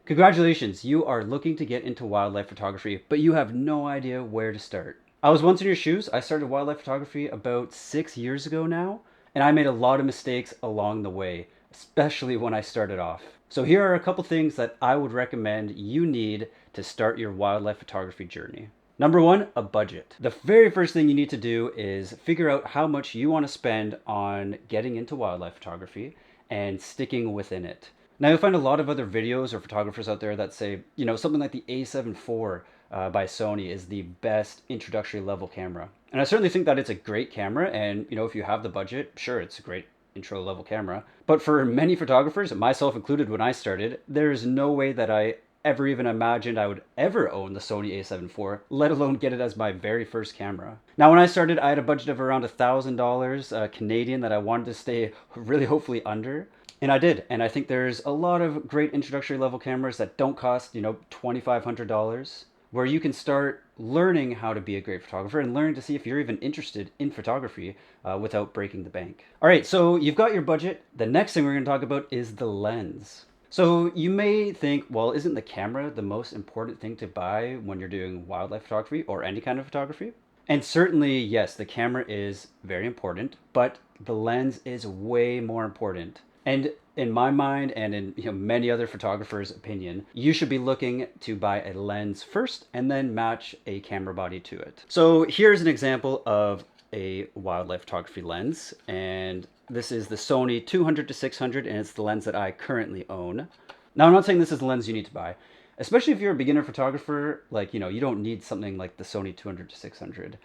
Congratulations, you are looking to get into wildlife photography, but you have no idea where to start. I was once in your shoes. I started wildlife photography about 6 years ago now, and I made a lot of mistakes along the way, especially when I started off. So here are a couple things that I would recommend you need to start your wildlife photography journey. Number one, a budget. The very first thing you need to do is figure out how much you want to spend on getting into wildlife photography and sticking within it. Now you'll find a lot of other videos or photographers out there that say, something like the A7 IV by Sony is the best introductory level camera. And I certainly think that it's a great camera. And, if you have the budget, sure, it's a great intro level camera. But for many photographers, myself included when I started, there's no way that I ever even imagined I would ever own the Sony A7 IV, let alone get it as my very first camera. Now, when I started, I had a budget of around $1,000 Canadian that I wanted to stay really hopefully under. And I did. And I think there's a lot of great introductory level cameras that don't cost, $2,500, where you can start learning how to be a great photographer and learning to see if you're even interested in photography without breaking the bank. All right, so you've got your budget. The next thing we're going to talk about is the lens. So you may think, well, isn't the camera the most important thing to buy when you're doing wildlife photography or any kind of photography? And certainly, yes, the camera is very important, but the lens is way more important. And in my mind and in many other photographers' opinion, you should be looking to buy a lens first and then match a camera body to it. So here's an example of a wildlife photography lens, and this is the Sony 200-600, and it's the lens that I currently own. Now, I'm not saying this is the lens you need to buy, especially if you're a beginner photographer. Like, you don't need something like the Sony 200-600.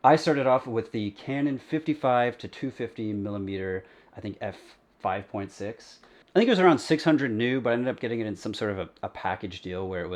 I started off with the Canon 55 to 250 millimeter, I think f5.6. I think it was around 600 new, but I ended up getting it in some sort of a package deal where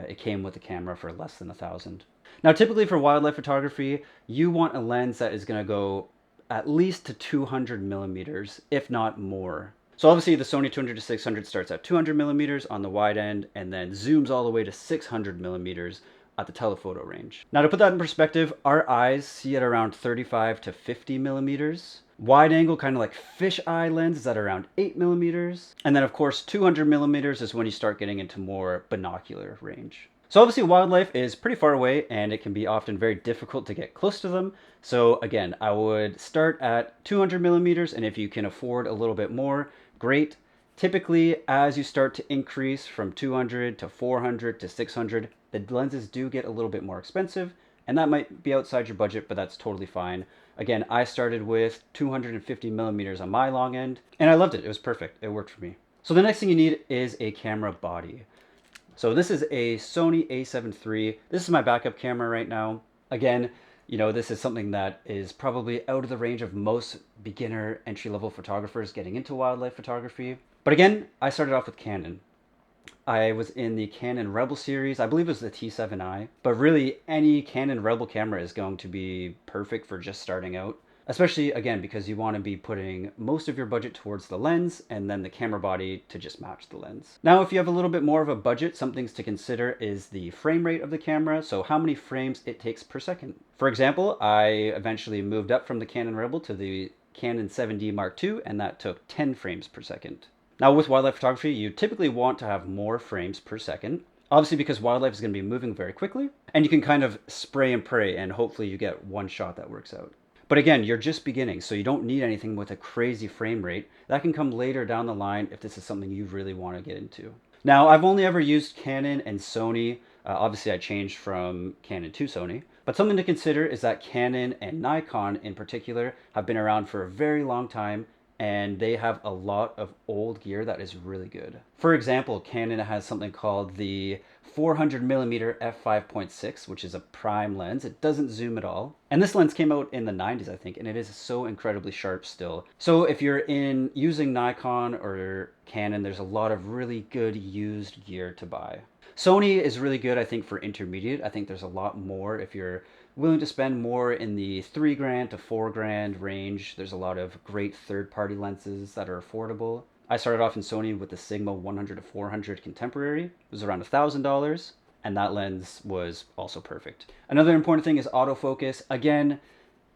it came with the camera for less than 1,000. Now, typically for wildlife photography, you want a lens that is going to go at least to 200 millimeters, if not more. So obviously the Sony 200-600 starts at 200 millimeters on the wide end and then zooms all the way to 600 millimeters at the telephoto range. Now, to put that in perspective, our eyes see at around 35 to 50 millimeters. Wide angle, kind of like fisheye lens, is at around 8 millimeters. And then of course 200 millimeters is when you start getting into more binocular range. So obviously wildlife is pretty far away and it can be often very difficult to get close to them. So again, I would start at 200 millimeters, and if you can afford a little bit more, great. Typically, as you start to increase from 200 to 400 to 600, the lenses do get a little bit more expensive, and that might be outside your budget, but that's totally fine. Again, I started with 250 millimeters on my long end, and I loved it. It was perfect. It worked for me. So the next thing you need is a camera body. So this is a Sony A7 III. This is my backup camera right now. Again, this is something that is probably out of the range of most beginner entry-level photographers getting into wildlife photography. But again, I started off with Canon. I was in the Canon Rebel series. I believe it was the T7i. But really, any Canon Rebel camera is going to be perfect for just starting out. Especially, again, because you want to be putting most of your budget towards the lens and then the camera body to just match the lens. Now, if you have a little bit more of a budget, some things to consider is the frame rate of the camera, so how many frames it takes per second. For example, I eventually moved up from the Canon Rebel to the Canon 7D Mark II, and that took 10 frames per second. Now, with wildlife photography, you typically want to have more frames per second. Obviously, because wildlife is going to be moving very quickly, and you can kind of spray and pray, and hopefully you get one shot that works out. But again, you're just beginning, so you don't need anything with a crazy frame rate. That can come later down the line if this is something you really want to get into. Now, I've only ever used Canon and Sony. Obviously, I changed from Canon to Sony. But something to consider is that Canon and Nikon in particular have been around for a very long time, and they have a lot of old gear that is really good. For example, Canon has something called the 400 millimeter f5.6, which is a prime lens. It doesn't zoom at all. And this lens came out in the 90s, I think, and it is so incredibly sharp still. So if you're using Nikon or Canon, there's a lot of really good used gear to buy. Sony is really good, I think, for intermediate. I think there's a lot more if you're willing to spend more in the $3,000 to $4,000 range. There's a lot of great third-party lenses that are affordable. I started off in Sony with the Sigma 100 to 400 Contemporary. It was around $1,000, and that lens was also perfect. Another important thing is autofocus. Again,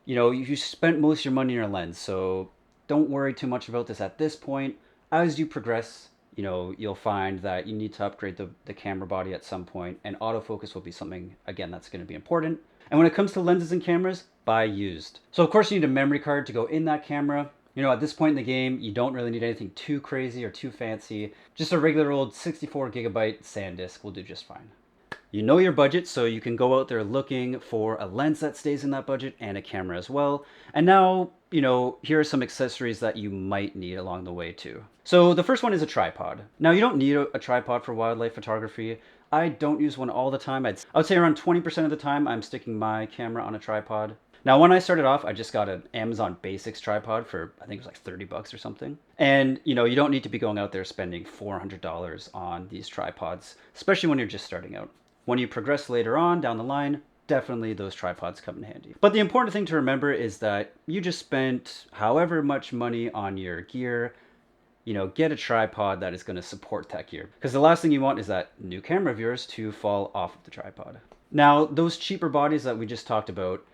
you spent most of your money on your lens, so don't worry too much about this at this point. As you progress, you'll find that you need to upgrade the camera body at some point, and autofocus will be something, again, that's going to be important. And when it comes to lenses and cameras, buy used. So of course you need a memory card to go in that camera. At this point in the game, you don't really need anything too crazy or too fancy. Just a regular old 64 gigabyte SanDisk will do just fine. You know your budget, so you can go out there looking for a lens that stays in that budget and a camera as well. And now, here are some accessories that you might need along the way too. So the first one is a tripod. Now you don't need a tripod for wildlife photography. I don't use one all the time. I would say around 20% of the time I'm sticking my camera on a tripod. Now, when I started off, I just got an Amazon Basics tripod for, I think it was like 30 bucks or something. And, you don't need to be going out there spending $400 on these tripods, especially when you're just starting out. When you progress later on down the line, definitely those tripods come in handy. But the important thing to remember is that you just spent however much money on your gear. Get a tripod that is going to support that gear. Because the last thing you want is that new camera of yours to fall off of the tripod. Now, those cheaper bodies that we just talked about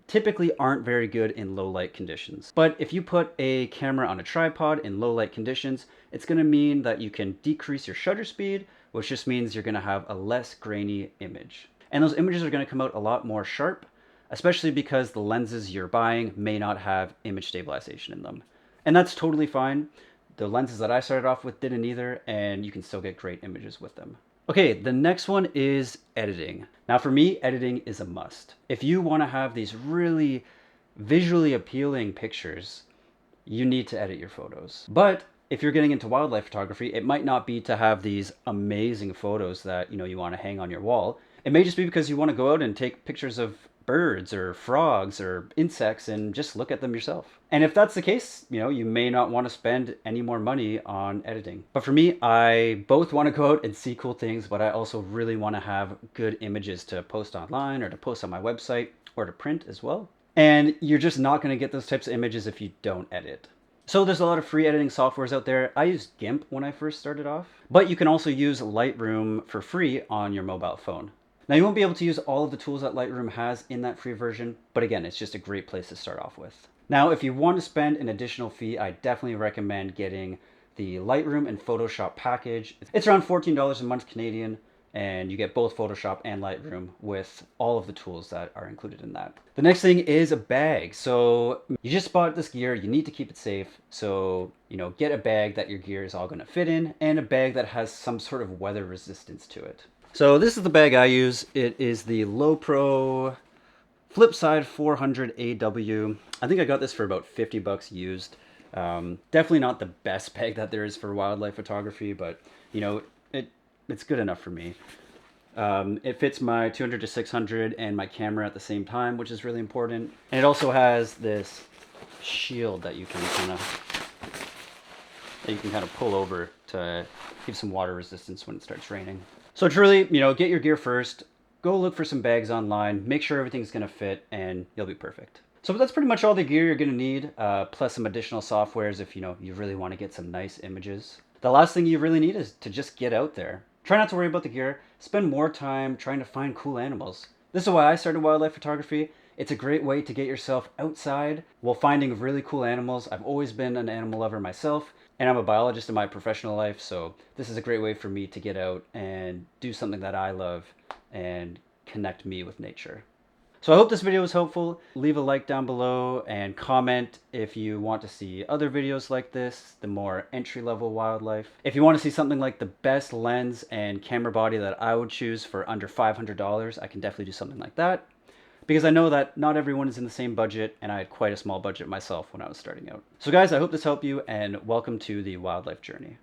typically aren't very good in low light conditions. But if you put a camera on a tripod in low light conditions, it's going to mean that you can decrease your shutter speed, which just means you're going to have a less grainy image. And those images are going to come out a lot more sharp, especially because the lenses you're buying may not have image stabilization in them. And that's totally fine. The lenses that I started off with didn't either, and you can still get great images with them. Okay, the next one is editing. Now for me, editing is a must. If you want to have these really visually appealing pictures, you need to edit your photos. But if you're getting into wildlife photography, it might not be to have these amazing photos that you want to hang on your wall. It may just be because you want to go out and take pictures of birds or frogs or insects and just look at them yourself. And if that's the case, you may not want to spend any more money on editing. But for me, I both want to go out and see cool things, but I also really want to have good images to post online or to post on my website or to print as well. And you're just not going to get those types of images if you don't edit. So there's a lot of free editing softwares out there. I used GIMP when I first started off, but you can also use Lightroom for free on your mobile phone. Now you won't be able to use all of the tools that Lightroom has in that free version, but again, it's just a great place to start off with. Now, if you want to spend an additional fee, I definitely recommend getting the Lightroom and Photoshop package. It's around $14 a month Canadian, and you get both Photoshop and Lightroom with all of the tools that are included in that. The next thing is a bag. So you just bought this gear, you need to keep it safe. So, get a bag that your gear is all going to fit in, and a bag that has some sort of weather resistance to it. So this is the bag I use. It is the Lowepro Flipside 400 AW. I think I got this for about 50 bucks used. Definitely not the best bag that there is for wildlife photography, but it's good enough for me. It fits my 200 to 600 and my camera at the same time, which is really important. And it also has this shield that you can kind of pull over to give some water resistance when it starts raining. So truly, get your gear first, go look for some bags online, make sure everything's going to fit, and you'll be perfect. So that's pretty much all the gear you're going to need, plus some additional softwares if you really want to get some nice images. The last thing you really need is to just get out there. Try not to worry about the gear, spend more time trying to find cool animals. This is why I started wildlife photography. It's a great way to get yourself outside while finding really cool animals. I've always been an animal lover myself, and I'm a biologist in my professional life, so this is a great way for me to get out and do something that I love and connect me with nature. So I hope this video was helpful. Leave a like down below and comment if you want to see other videos like this, the more entry-level wildlife. If you want to see something like the best lens and camera body that I would choose for under $500, I can definitely do something like that. Because I know that not everyone is in the same budget, and I had quite a small budget myself when I was starting out. So guys, I hope this helped you, and welcome to the wildlife journey.